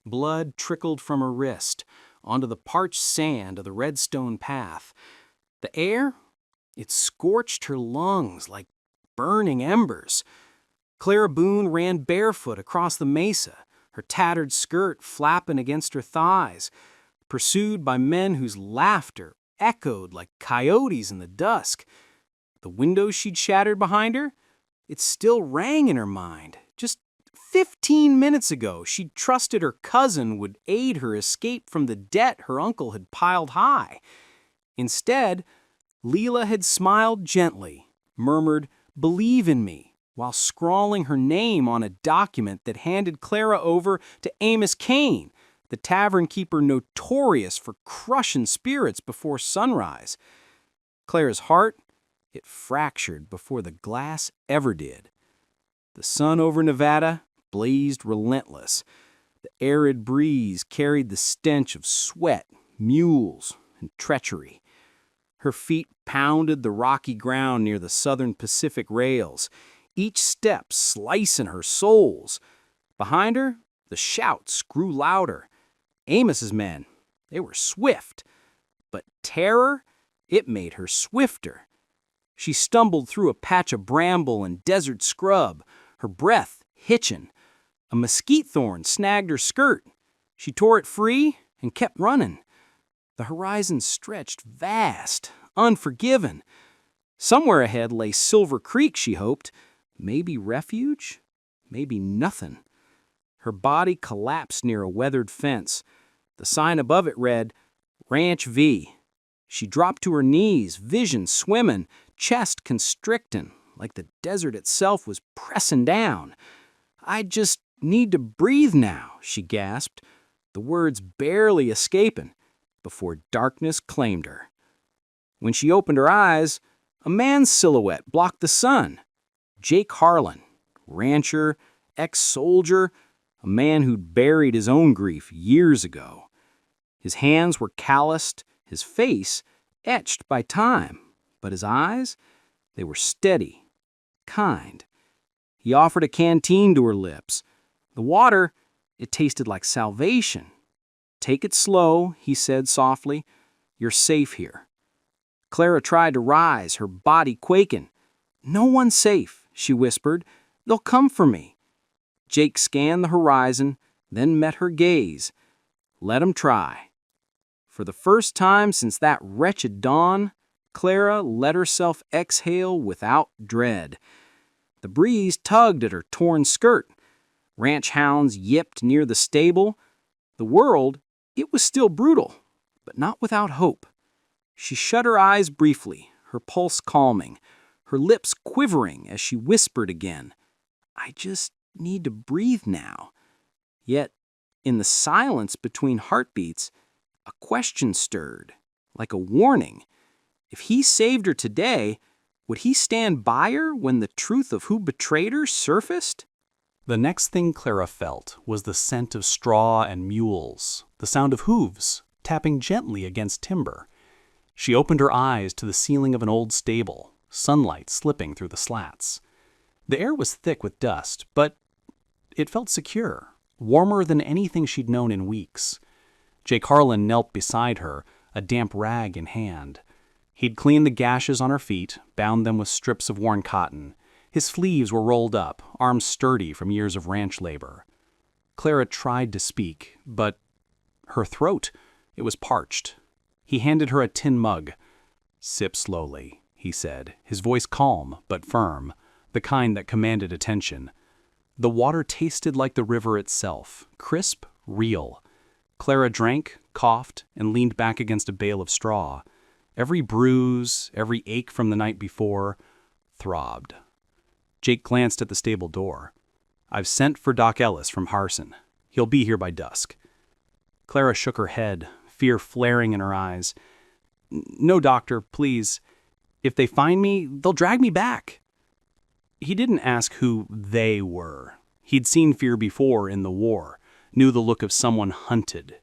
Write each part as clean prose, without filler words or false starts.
Blood trickled from her wrist onto the parched sand of the redstone path. The air, it scorched her lungs like burning embers. Clara Boone ran barefoot across the mesa, her tattered skirt flapping against her thighs, pursued by men whose laughter echoed like coyotes in the dusk. The windows she'd shattered behind her, it still rang in her mind. Just 15 minutes ago, she'd trusted her cousin would aid her escape from the debt her uncle had piled high. Instead, Leela had smiled gently, murmured, "Believe in me," while scrawling her name on a document that handed Clara over to Amos Kane, the tavern keeper notorious for crushing spirits before sunrise. Clara's heart, it fractured before the glass ever did. The sun over Nevada blazed relentless. The arid breeze carried the stench of sweat, mules, and treachery. Her feet pounded the rocky ground near the Southern Pacific rails, each step slicing her soles. Behind her, the shouts grew louder. Amos's men, they were swift. But terror, it made her swifter. She stumbled through a patch of bramble and desert scrub, her breath hitching. A mesquite thorn snagged her skirt. She tore it free and kept running. The horizon stretched vast, unforgiven. Somewhere ahead lay Silver Creek, she hoped. Maybe refuge, maybe nothing. Her body collapsed near a weathered fence. The sign above it read, "Ranch V." She dropped to her knees, vision swimming, chest constricting, like the desert itself was pressing down. "I just need to breathe now," she gasped, the words barely escaping, before darkness claimed her. When she opened her eyes, a man's silhouette blocked the sun. Jake Harlan, rancher, ex-soldier, a man who'd buried his own grief years ago. His hands were calloused, his face etched by time, but his eyes, they were steady, kind. He offered a canteen to her lips. The water, it tasted like salvation. "Take it slow," he said softly. "You're safe here." Clara tried to rise, her body quaking. "No one's safe," she whispered. "They'll come for me." Jake scanned the horizon, then met her gaze. Let him try. For the first time since that wretched dawn, Clara let herself exhale without dread. The breeze tugged at her torn skirt. Ranch hounds yipped near the stable. The world, it was still brutal, but not without hope. She shut her eyes briefly, her pulse calming, her lips quivering as she whispered again, "I just need to breathe now." Yet, in the silence between heartbeats, a question stirred, like a warning. If he saved her today, would he stand by her when the truth of who betrayed her surfaced? The next thing Clara felt was the scent of straw and mules, the sound of hooves tapping gently against timber. She opened her eyes to the ceiling of an old stable, sunlight slipping through the slats. The air was thick with dust, but it felt secure, warmer than anything she'd known in weeks. Jake Harlan knelt beside her, a damp rag in hand. He'd cleaned the gashes on her feet, bound them with strips of worn cotton. His sleeves were rolled up, arms sturdy from years of ranch labor. Clara tried to speak, but her throat, it was parched. He handed her a tin mug. "Sip slowly," he said, his voice calm but firm, the kind that commanded attention. The water tasted like the river itself, crisp, real. Clara drank, coughed, and leaned back against a bale of straw. Every bruise, every ache from the night before, throbbed. Jake glanced at the stable door. "I've sent for Doc Ellis from Harson. He'll be here by dusk." Clara shook her head, fear flaring in her eyes. "No, doctor, please. If they find me, they'll drag me back." He didn't ask who they were. He'd seen fear before in the war, knew the look of someone hunted.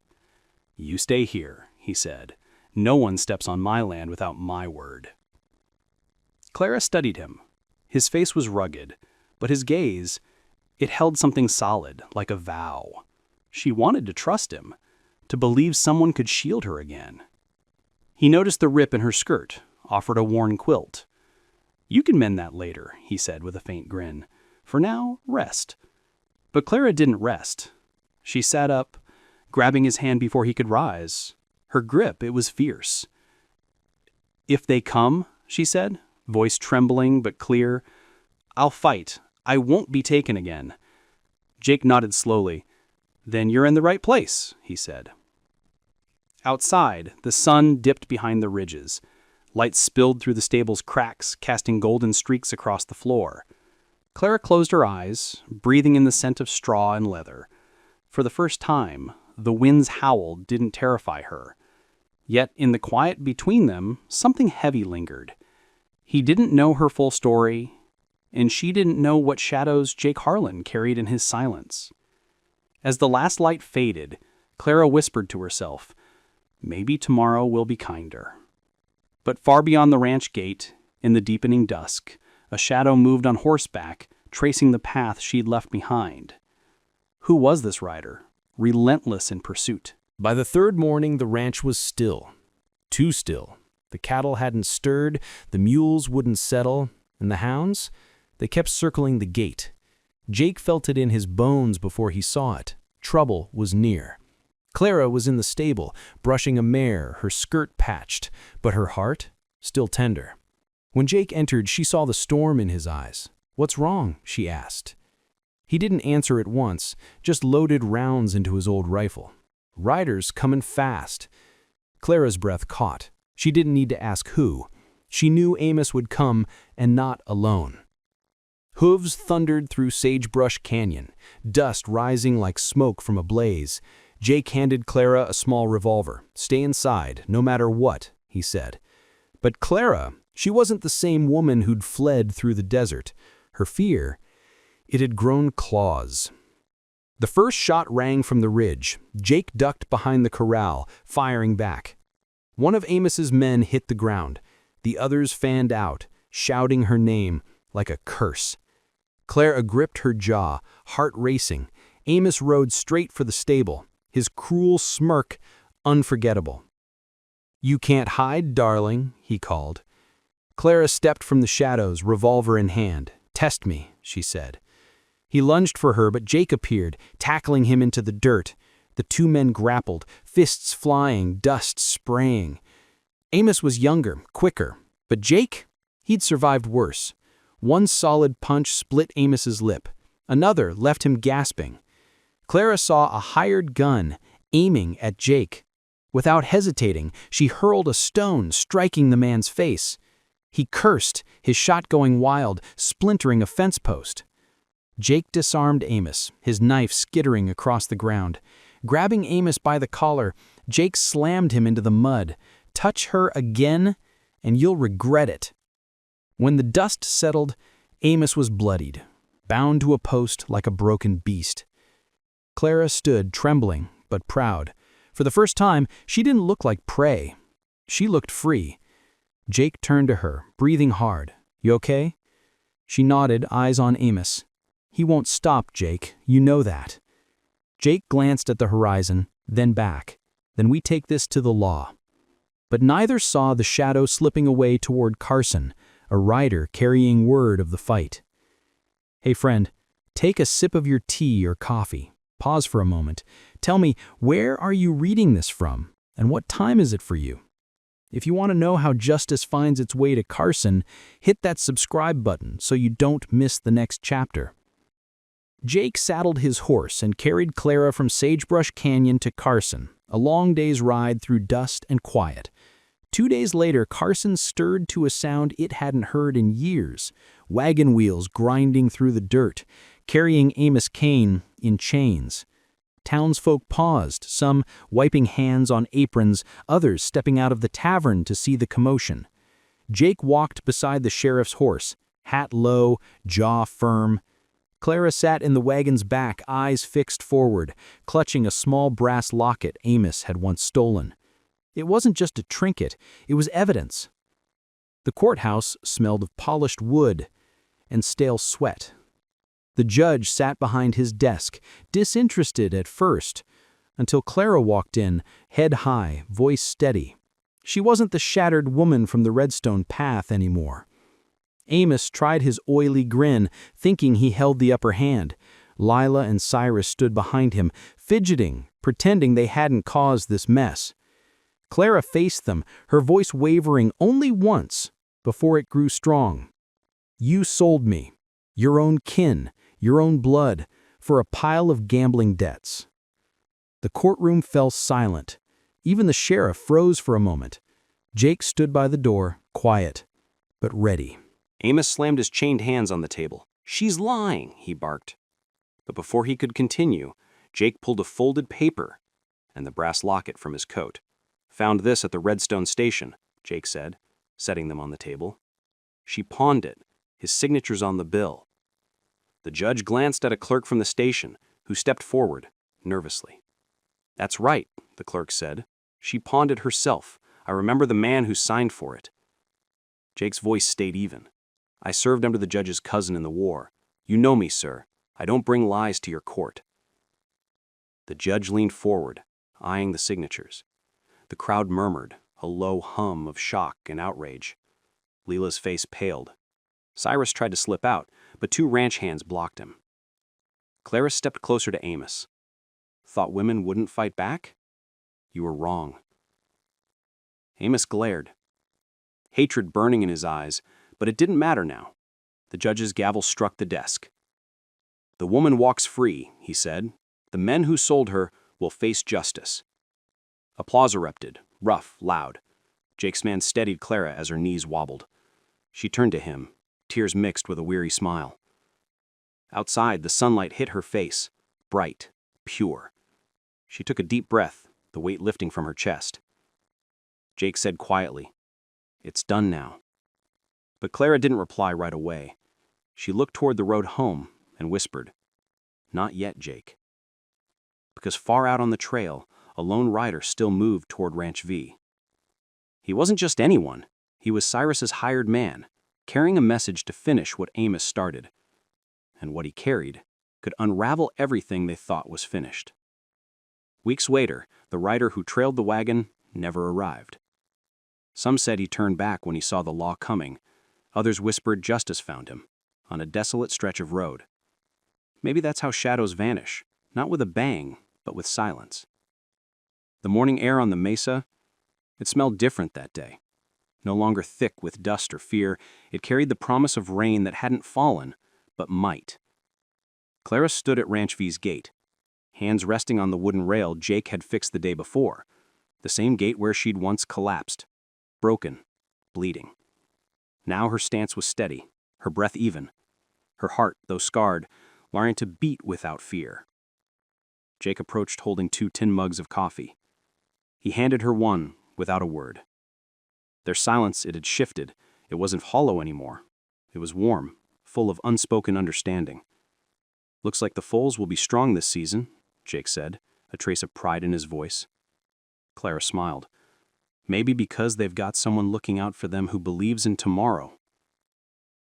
"You stay here," he said. "No one steps on my land without my word." Clara studied him. His face was rugged, but his gaze, it held something solid, like a vow. She wanted to trust him, to believe someone could shield her again. He noticed the rip in her skirt, offered a worn quilt. "You can mend that later," he said with a faint grin. "For now, rest." But Clara didn't rest. She sat up, grabbing his hand before he could rise. Her grip, it was fierce. "If they come," she said, voice trembling but clear, "I'll fight. I won't be taken again." Jake nodded slowly. "Then you're in the right place," he said. Outside, the sun dipped behind the ridges. Light spilled through the stable's cracks, casting golden streaks across the floor. Clara closed her eyes, breathing in the scent of straw and leather. For the first time, the wind's howl didn't terrify her. Yet in the quiet between them, something heavy lingered. He didn't know her full story, and she didn't know what shadows Jake Harlan carried in his silence. As the last light faded, Clara whispered to herself, "Maybe tomorrow will be kinder." But far beyond the ranch gate, in the deepening dusk, a shadow moved on horseback, tracing the path she'd left behind. Who was this rider, relentless in pursuit? By the third morning, the ranch was still. Too still. The cattle hadn't stirred, the mules wouldn't settle, and the hounds? They kept circling the gate. Jake felt it in his bones before he saw it. Trouble was near. Clara was in the stable, brushing a mare, her skirt patched, but her heart still tender. When Jake entered, she saw the storm in his eyes. "What's wrong?" she asked. He didn't answer at once, just loaded rounds into his old rifle. "Riders coming fast." Clara's breath caught. She didn't need to ask who. She knew Amos would come, and not alone. Hooves thundered through Sagebrush Canyon, dust rising like smoke from a blaze. Jake handed Clara a small revolver. "Stay inside, no matter what," he said. But Clara, she wasn't the same woman who'd fled through the desert. Her fear, it had grown claws. The first shot rang from the ridge. Jake ducked behind the corral, firing back. One of Amos's men hit the ground. The others fanned out, shouting her name like a curse. Clara gripped her jaw, heart racing. Amos rode straight for the stable, his cruel smirk unforgettable. "You can't hide, darling," he called. Clara stepped from the shadows, revolver in hand. "Test me," she said. He lunged for her, but Jake appeared, tackling him into the dirt. The two men grappled, fists flying, dust spraying. Amos was younger, quicker, but Jake, he'd survived worse. One solid punch split Amos's lip. Another left him gasping. Clara saw a hired gun aiming at Jake. Without hesitating, she hurled a stone, striking the man's face. He cursed, his shot going wild, splintering a fence post. Jake disarmed Amos, his knife skittering across the ground. Grabbing Amos by the collar, Jake slammed him into the mud. "Touch her again, and you'll regret it." When the dust settled, Amos was bloodied, bound to a post like a broken beast. Clara stood, trembling, but proud. For the first time, she didn't look like prey. She looked free. Jake turned to her, breathing hard. "You okay?" She nodded, eyes on Amos. "He won't stop, Jake. You know that." Jake glanced at the horizon, then back. "Then we take this to the law." But neither saw the shadow slipping away toward Carson, a rider carrying word of the fight. "Hey friend, take a sip of your tea or coffee. Pause for a moment. Tell me, where are you reading this from, and what time is it for you? If you want to know how justice finds its way to Carson, hit that subscribe button so you don't miss the next chapter." Jake saddled his horse and carried Clara from Sagebrush Canyon to Carson, a long day's ride through dust and quiet. 2 days later, Carson stirred to a sound it hadn't heard in years, wagon wheels grinding through the dirt, carrying Amos Kane in chains. Townsfolk paused, some wiping hands on aprons, others stepping out of the tavern to see the commotion. Jake walked beside the sheriff's horse, hat low, jaw firm. Clara sat in the wagon's back, eyes fixed forward, clutching a small brass locket Amos had once stolen. It wasn't just a trinket, it was evidence. The courthouse smelled of polished wood and stale sweat. The judge sat behind his desk, disinterested at first, until Clara walked in, head high, voice steady. She wasn't the shattered woman from the Redstone Path anymore. Amos tried his oily grin, thinking he held the upper hand. Lila and Cyrus stood behind him, fidgeting, pretending they hadn't caused this mess. Clara faced them, her voice wavering only once, before it grew strong. "You sold me, your own kin, your own blood, for a pile of gambling debts." The courtroom fell silent. Even the sheriff froze for a moment. Jake stood by the door, quiet, but ready. Amos slammed his chained hands on the table. "She's lying," he barked. But before he could continue, Jake pulled a folded paper and the brass locket from his coat. "Found this at the Redstone station," Jake said, setting them on the table. "She pawned it. His signature's on the bill." The judge glanced at a clerk from the station, who stepped forward, nervously. "That's right," the clerk said. "She pawned it herself. I remember the man who signed for it." Jake's voice stayed even. "I served under the judge's cousin in the war. You know me, sir. I don't bring lies to your court." The judge leaned forward, eyeing the signatures. The crowd murmured, a low hum of shock and outrage. Leela's face paled. Cyrus tried to slip out, but two ranch hands blocked him. Clara stepped closer to Amos. "Thought women wouldn't fight back? You were wrong." Amos glared, hatred burning in his eyes, but it didn't matter now. The judge's gavel struck the desk. "The woman walks free," he said. "The men who sold her will face justice." Applause erupted, rough, loud. Jake's man steadied Clara as her knees wobbled. She turned to him, tears mixed with a weary smile. Outside, the sunlight hit her face, bright, pure. She took a deep breath, the weight lifting from her chest. Jake said quietly, "It's done now." But Clara didn't reply right away. She looked toward the road home and whispered, "Not yet, Jake." Because far out on the trail, a lone rider still moved toward Ranch V. He wasn't just anyone. He was Cyrus's hired man, carrying a message to finish what Amos started. And what he carried could unravel everything they thought was finished. Weeks later, the rider who trailed the wagon never arrived. Some said he turned back when he saw the law coming. Others whispered justice found him, on a desolate stretch of road. Maybe that's how shadows vanish, not with a bang, but with silence. The morning air on the mesa, it smelled different that day. No longer thick with dust or fear, it carried the promise of rain that hadn't fallen, but might. Clara stood at Ranch V's gate, hands resting on the wooden rail Jake had fixed the day before, the same gate where she'd once collapsed, broken, bleeding. Now her stance was steady, her breath even, her heart, though scarred, learning to beat without fear. Jake approached holding 2 tin mugs of coffee. He handed her one without a word. Their silence, it had shifted. It wasn't hollow anymore. It was warm, full of unspoken understanding. "Looks like the foals will be strong this season," Jake said, a trace of pride in his voice. Clara smiled. "Maybe because they've got someone looking out for them who believes in tomorrow."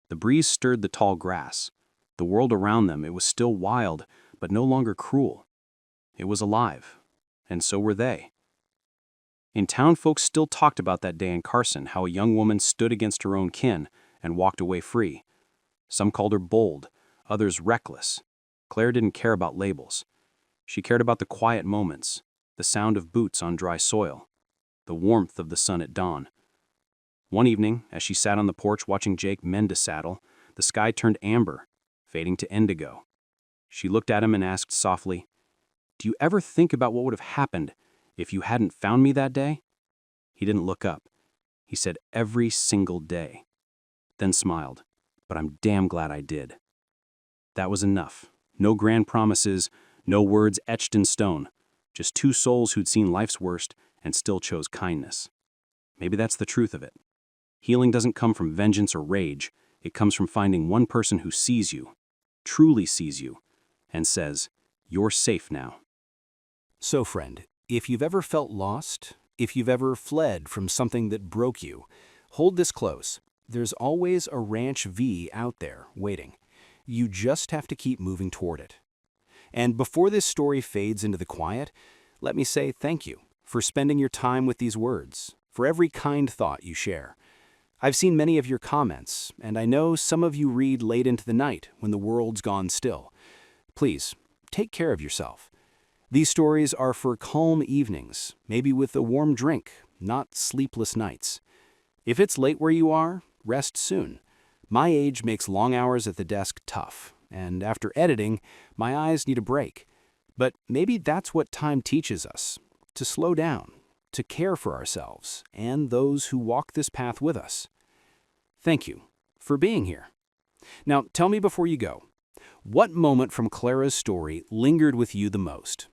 The breeze stirred the tall grass. The world around them, it was still wild, but no longer cruel. It was alive, and so were they. In town, folks still talked about that day in Carson, how a young woman stood against her own kin and walked away free. Some called her bold, others reckless. Claire didn't care about labels. She cared about the quiet moments, the sound of boots on dry soil, the warmth of the sun at dawn. One evening, as she sat on the porch watching Jake mend a saddle, the sky turned amber, fading to indigo. She looked at him and asked softly, "Do you ever think about what would have happened if you hadn't found me that day?" He didn't look up. He said, "Every single day." Then smiled, "But I'm damn glad I did." That was enough. No grand promises, no words etched in stone. Just 2 souls who'd seen life's worst and still chose kindness. Maybe that's the truth of it. Healing doesn't come from vengeance or rage. It comes from finding one person who sees you, truly sees you, and says, "You're safe now." So, friend, if you've ever felt lost, if you've ever fled from something that broke you, hold this close. There's always a Ranch V out there waiting. You just have to keep moving toward it. And before this story fades into the quiet, let me say thank you for spending your time with these words, for every kind thought you share. I've seen many of your comments, and I know some of you read late into the night when the world's gone still. Please, take care of yourself. These stories are for calm evenings, maybe with a warm drink, not sleepless nights. If it's late where you are, rest soon. My age makes long hours at the desk tough, and after editing, my eyes need a break. But maybe that's what time teaches us, to slow down, to care for ourselves and those who walk this path with us. Thank you for being here. Now, tell me before you go, what moment from Clara's story lingered with you the most?